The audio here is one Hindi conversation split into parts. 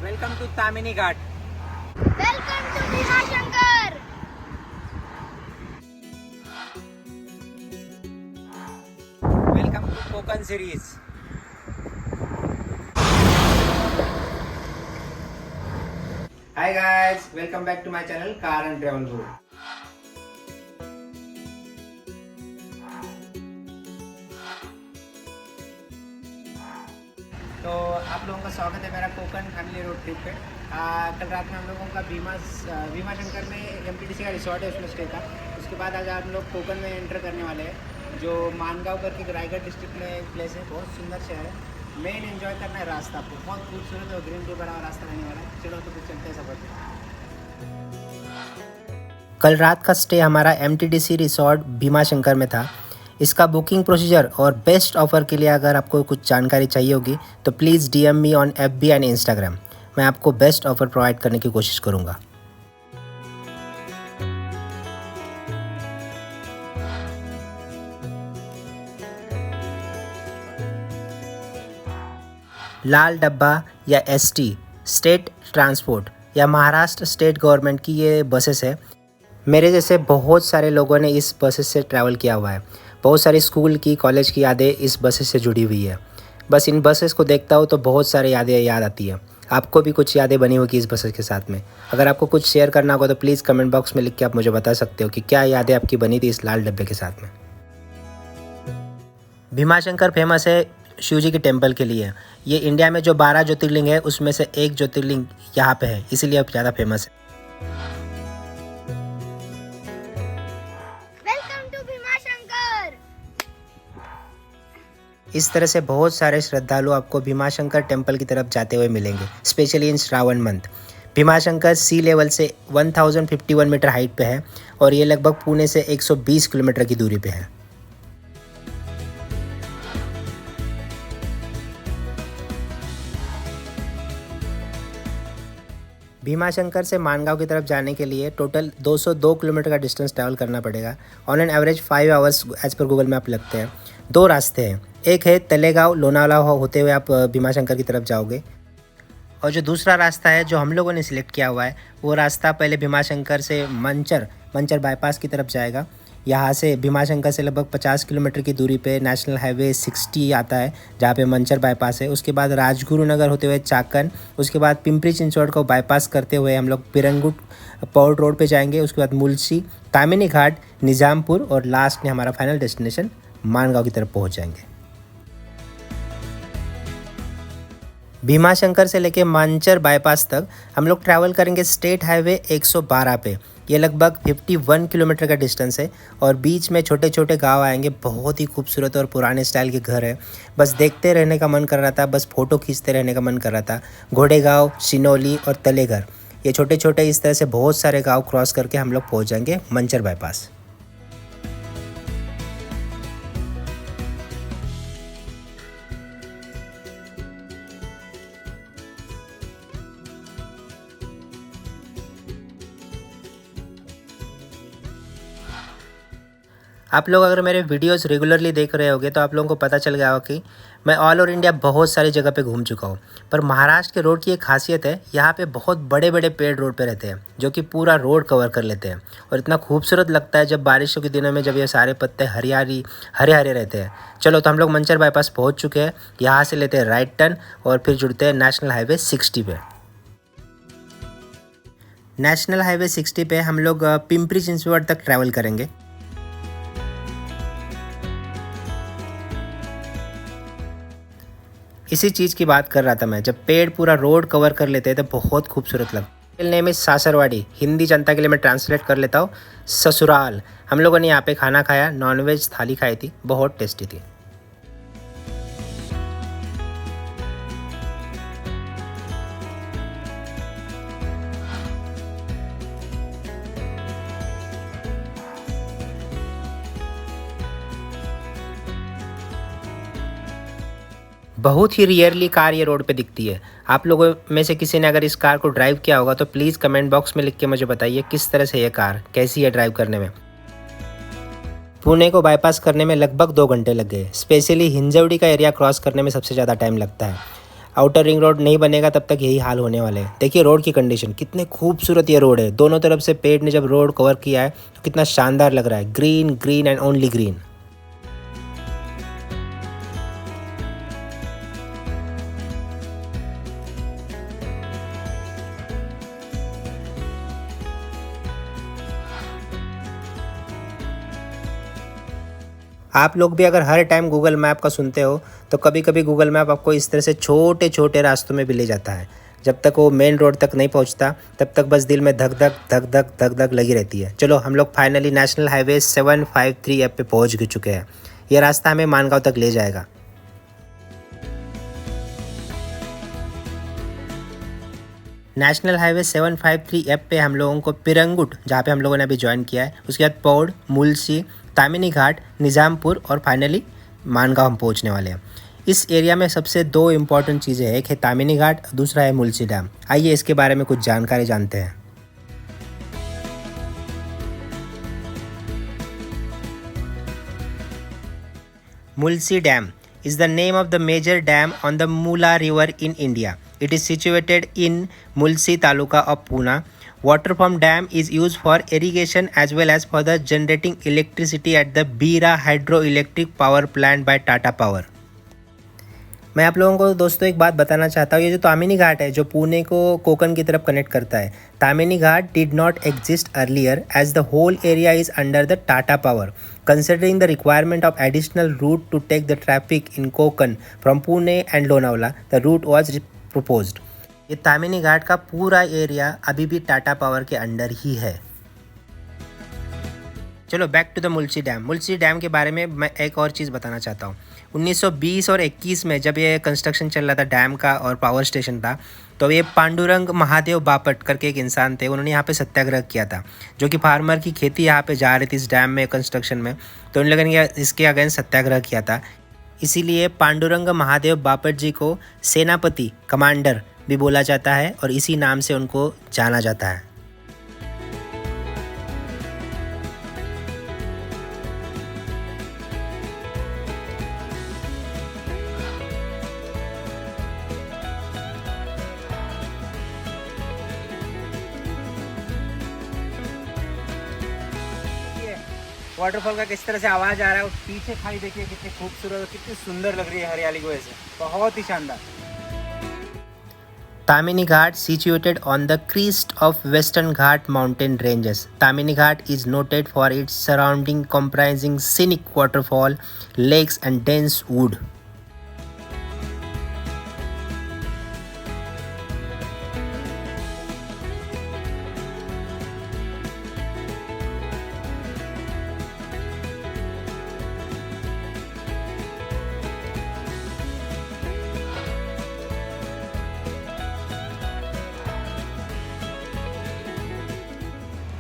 Welcome to Tamini Ghat. Welcome to Bhimashankar. Welcome to Konkan series. Hi guys, welcome back to my channel Car and Travel Guru. तो आप लोगों का स्वागत है मेरा कोकन फैमिली रोड ट्रिप पे। कल रात में हम लोगों का भीमाशंकर में एमटीडीसी का रिसोर्ट है, उसमें स्टे था। उसके बाद आज हम लोग कोकन में एंटर करने वाले हैं, जो मानगांव करके रायगढ़ डिस्ट्रिक्ट में एक प्लेस है। बहुत सुंदर शहर है। मेन एंजॉय करना है रास्ता, आपको बहुत खूबसूरत और ग्रीन टी भरा रास्ता रहने वाला है। चलो तो फिर चलते हैं सफर पे। कल रात का स्टे हमारा एमटीडीसी रिसोर्ट भीमाशंकर में था। इसका बुकिंग प्रोसीजर और बेस्ट ऑफ़र के लिए अगर आपको कुछ जानकारी चाहिए होगी तो please DM me on FB and Instagram। मैं आपको बेस्ट ऑफ़र प्रोवाइड करने की कोशिश करूँगा। लाल डब्बा या ST स्टेट ट्रांसपोर्ट या महाराष्ट्र स्टेट गवर्नमेंट की ये बसेस है। मेरे जैसे बहुत सारे लोगों ने इस बसेस से ट्रैवल किया हुआ है। बहुत सारी स्कूल की कॉलेज की यादें इस बसेस से जुड़ी हुई है। बस इन बसेस को देखता हूँ तो बहुत सारी यादें याद आती है। आपको भी कुछ यादें बनी होगी इस बसेस के साथ में। अगर आपको कुछ शेयर करना होगा तो प्लीज़ कमेंट बॉक्स में लिख के आप मुझे बता सकते हो कि क्या यादें आपकी बनी थी इस लाल डब्बे के साथ में। भीमाशंकर फेमस है शिव जी के टेम्पल के लिए। ये इंडिया में जो 12 ज्योतिर्लिंग है उसमें से एक ज्योतिर्लिंग यहाँ पे है, इसीलिए अब ज़्यादा फेमस है। इस तरह से बहुत सारे श्रद्धालु आपको भीमाशंकर टेम्पल की तरफ जाते हुए मिलेंगे, specially in Shravan month. Bhimashankar sea level से 1051 मीटर हाइट पे है और ये लगभग पुणे से 120 किलोमीटर की दूरी पे है। भीमाशंकर से मानगांव की तरफ जाने के लिए टोटल 202 किलोमीटर का डिस्टेंस ट्रैवल करना पड़ेगा। On an average 5 hours as per Google map लगते हैं। 2 रास्ते हैं, एक है तलेगांव लोनावला होते हुए आप भीमाशंकर की तरफ जाओगे, और जो दूसरा रास्ता है जो हम लोगों ने सिलेक्ट किया हुआ है वो रास्ता पहले भीमाशंकर से मंचर बाईपास की तरफ जाएगा। यहाँ से भीमाशंकर से लगभग 50 किलोमीटर की दूरी पे नेशनल हाईवे 60 आता है, जहाँ पे मंचर बाईपास है। उसके बाद राजगुरु नगर होते हुए चाकन, उसके बाद पिंपरी चिंचवड़ को बाईपास करते हुए हम लोग पिरंगुट पोर्ट रोड पे जाएंगे। उसके बाद मुलसी, तामिनी घाट, निज़ामपुर और लास्ट में हमारा फाइनल डेस्टिनेशन मानगांव की तरफ पहुँच जाएंगे। भीमाशंकर से लेके मंचर बाईपास तक हम लोग ट्रैवल करेंगे स्टेट हाईवे 112 पे। ये लगभग 51 किलोमीटर का डिस्टेंस है और बीच में छोटे छोटे गांव आएंगे। बहुत ही खूबसूरत और पुराने स्टाइल के घर है। बस देखते रहने का मन कर रहा था, बस फ़ोटो खींचते रहने का मन कर रहा था। घोड़ेगांव, सिनोली और तलेघर, ये छोटे छोटे इस तरह से बहुत सारे गाँव क्रॉस करके हम लोग पहुँच जाएंगे मंचर बाईपास। आप लोग अगर मेरे वीडियोस रेगुलरली देख रहे होगे तो आप लोगों को पता चल गया होगा कि मैं ऑल ओवर इंडिया बहुत सारी जगह पे घूम चुका हूँ। पर महाराष्ट्र के रोड की एक खासियत है, यहाँ पे बहुत बड़े बड़े पेड़ रोड पे रहते हैं जो कि पूरा रोड कवर कर लेते हैं और इतना खूबसूरत लगता है जब बारिशों के दिनों में, जब ये सारे पत्ते हरे हरे रहते हैं। चलो तो हम लोग मंचर बाईपास पहुँच चुके हैं। यहाँ से लेते हैं राइट टर्न और फिर जुड़ते हैं नेशनल हाईवे 60 पे। नेशनल हाईवे 60 पे हम लोग पिंपरी चिंचवड़ तक ट्रैवल करेंगे। इसी चीज़ की बात कर रहा था मैं, जब पेड़ पूरा रोड कवर कर लेते हैं तो बहुत खूबसूरत लगता है। नेम इज़ सासरवाड़ी, हिंदी जनता के लिए मैं ट्रांसलेट कर लेता हूँ, ससुराल। हम लोगों ने यहाँ पे खाना खाया, नॉनवेज थाली खाई थी, बहुत टेस्टी थी। बहुत ही रियरली कार ये रोड पे दिखती है। आप लोगों में से किसी ने अगर इस कार को ड्राइव किया होगा तो प्लीज़ कमेंट बॉक्स में लिख के मुझे बताइए किस तरह से ये कार कैसी है ड्राइव करने में। पुणे को बाईपास करने में लगभग 2 घंटे लग गए। स्पेशली हिंजवड़ी का एरिया क्रॉस करने में सबसे ज़्यादा टाइम लगता है। आउटर रिंग रोड नहीं बनेगा तब तक यही हाल होने वाले हैं। देखिए रोड की कंडीशन, कितने खूबसूरत ये रोड है। दोनों तरफ से पेड़ ने जब रोड कवर किया है तो कितना शानदार लग रहा है, green green and only green. आप लोग भी अगर हर टाइम गूगल मैप का सुनते हो तो कभी कभी गूगल मैप आपको इस तरह से छोटे छोटे रास्तों में भी ले जाता है। जब तक वो मेन रोड तक नहीं पहुंचता तब तक बस दिल में धक धक धक धक धक धक लगी रहती है। चलो हम लोग फाइनली नेशनल हाईवे 753 ऐप पे पहुंच चुके हैं। ये रास्ता हमें मानगांव तक ले जाएगा। नेशनल हाईवे 753 ऐप पे हम लोगों को पिरंगुट, जहाँ पे हम लोगों ने अभी ज्वाइन किया है, उसके बाद पौड़, मुलसी, तामिनी घाट, निज़ामपुर और फाइनली मानगांव हम पहुंचने वाले हैं। इस एरिया में सबसे दो इम्पॉर्टेंट चीज़ें हैं, एक है तामिनी घाट, दूसरा है मुलसी डैम। आइए इसके बारे में कुछ जानकारी जानते हैं। Mulsi Dam is the name of the major dam on the Mula River in India. It is situated in Mulsi Taluka of Pune. Water from dam is used for irrigation as well as for the generating electricity at the Bira Hydroelectric Power Plant by Tata Power. मैं आप लोगों को दोस्तों एक बात बताना चाहता हूँ। ये जो तामिनी घाट है जो पुणे को कोकण की तरफ कनेक्ट करता है, Tamhini Ghat did not exist earlier as the whole area is under the Tata Power. Considering the requirement of additional route to take the traffic in Konkan from Pune and Lonavala, the route was proposed. ये तामिनी घाट का पूरा एरिया अभी भी टाटा पावर के अंडर ही है। चलो back to the Mulshi dam. Mulshi dam के बारे में मैं एक और चीज़ बताना चाहता हूँ। 1920 और 21 में जब ये कंस्ट्रक्शन चल रहा था डैम का और पावर स्टेशन था, तो ये पांडुरंग महादेव बापट करके एक इंसान थे, उन्होंने यहाँ पे सत्याग्रह किया था, जो कि फार्मर की खेती यहाँ पे जा रही थी इस डैम में कंस्ट्रक्शन में, तो उन लोगों ने इसके अगेंस्ट सत्याग्रह किया था। इसीलिए पांडुरंग महादेव बापट जी को सेनापति, कमांडर भी बोला जाता है और इसी नाम से उनको जाना जाता है। वाटरफॉल का किस तरह से आवाज़ आ रहा है और पीछे खाई देखिए कितनी खूबसूरत और कितनी सुंदर लग रही है हरियाली की वजह से, बहुत ही शानदार। तामिनी घाट situated on the crest of Western Ghat mountain ranges. Tamini Ghat is noted for its surrounding comprising scenic waterfall, lakes and dense wood.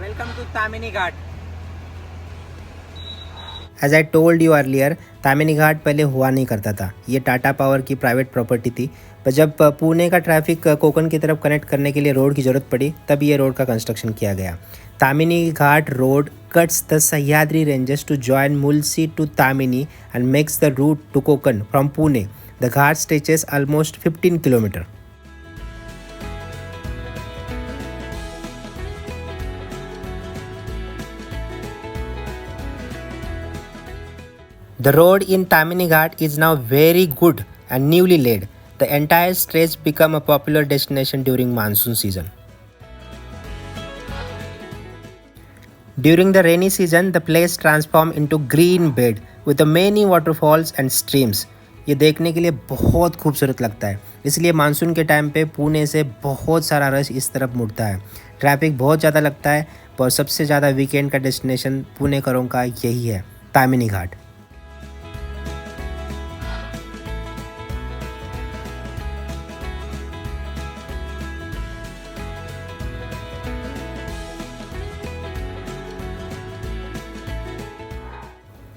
Welcome to Tamini Ghat. As I told you earlier, Tamhini घाट पहले हुआ नहीं करता था। ये टाटा पावर की प्राइवेट प्रॉपर्टी थी, पर जब पुणे का ट्रैफिक कोकण की तरफ कनेक्ट करने के लिए रोड की ज़रूरत पड़ी तब ये रोड का कंस्ट्रक्शन किया गया। तामिनी घाट road cuts the Sahyadri ranges to join Mulsi to Tamini and makes the route to Konkan from Pune. The ghat stretches almost 15 kilometers. The road in Tamini Ghat is now very good and newly laid. The entire stretch become a popular destination during monsoon season. During the rainy season, the place transforms into green bed with the many waterfalls and streams. ये देखने के लिए बहुत खूबसूरत लगता है, इसलिए मानसून के टाइम पे पुणे से बहुत सारा रश इस तरफ मुड़ता है। ट्रैफिक बहुत ज़्यादा लगता है, पर सबसे ज़्यादा वीकेंड का डेस्टिनेशन पुणेकरों का यही है, तामिनी घाट।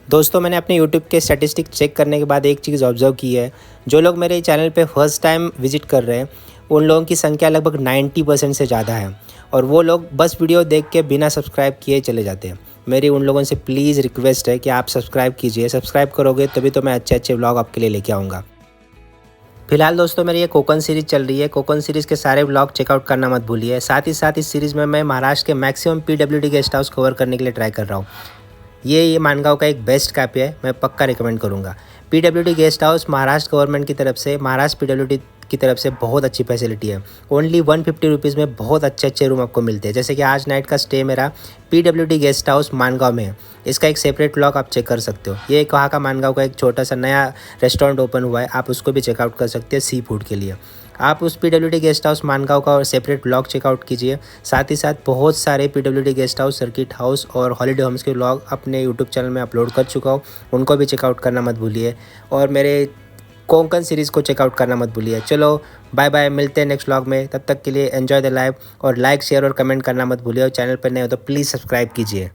दोस्तों मैंने अपने YouTube के स्टैटिस्टिक चेक करने के बाद एक चीज़ ऑब्जर्व की है, जो लोग मेरे चैनल पे फर्स्ट टाइम विजिट कर रहे हैं उन लोगों की संख्या लगभग 90% से ज़्यादा है, और वो लोग बस वीडियो देख के बिना सब्सक्राइब किए चले जाते हैं। मेरी उन लोगों से प्लीज़ रिक्वेस्ट है कि आप सब्सक्राइब कीजिए, सब्सक्राइब करोगे तभी तो मैं अच्छे अच्छे व्लॉग आपके लिए लेके आऊँगा। फिलहाल दोस्तों मेरी ये कोकन सीरीज़ चल रही है। कोकन सीरीज़ के सारे व्लॉग चेकआउट करना मत भूलिए। साथ ही साथ इस सीरीज़ में मैं महाराष्ट्र के maximum PWD guest house cover करने के लिए ट्राई कर रहा हूँ। ये मानगांव का एक बेस्ट कैफ़े है, मैं पक्का रिकमेंड करूँगा। PWD guest house Maharashtra government की तरफ से, महाराष्ट्र PWD की तरफ से बहुत अच्छी फैसिलिटी है। ओनली 150 रुपीज़ में बहुत अच्छे रूम आपको मिलते हैं। जैसे कि आज नाइट का स्टे मेरा PWD गेस्ट हाउस मानगांव में है। इसका एक सेपरेट व्लॉग आप चेक कर सकते हो। ये वहाँ का मानगांव का एक छोटा सा नया रेस्टोरेंट ओपन हुआ है, आप उसको भी चेकआउट कर सकते हैं सी फूड के लिए। आप उस PWD गेस्ट हाउस मानगांव का और सेपरेट व्लॉग चेकआउट कीजिए। साथ ही साथ बहुत सारे PWD guest house, circuit house और हॉलीडे होम्स के व्लॉग अपने यूट्यूब चैनल में अपलोड कर चुका हूँ, उनको भी चेकआउट करना मत भूलिए। और मेरे कोंकण सीरीज़ को चेकआउट करना मत भूलिए। चलो बाय बाय, मिलते हैं नेक्स्ट व्लॉग में। तब तक के लिए एन्जॉय द लाइफ और लाइक शेयर और कमेंट करना मत भूलिए। और चैनल पर नए हो तो प्लीज़ सब्सक्राइब कीजिए।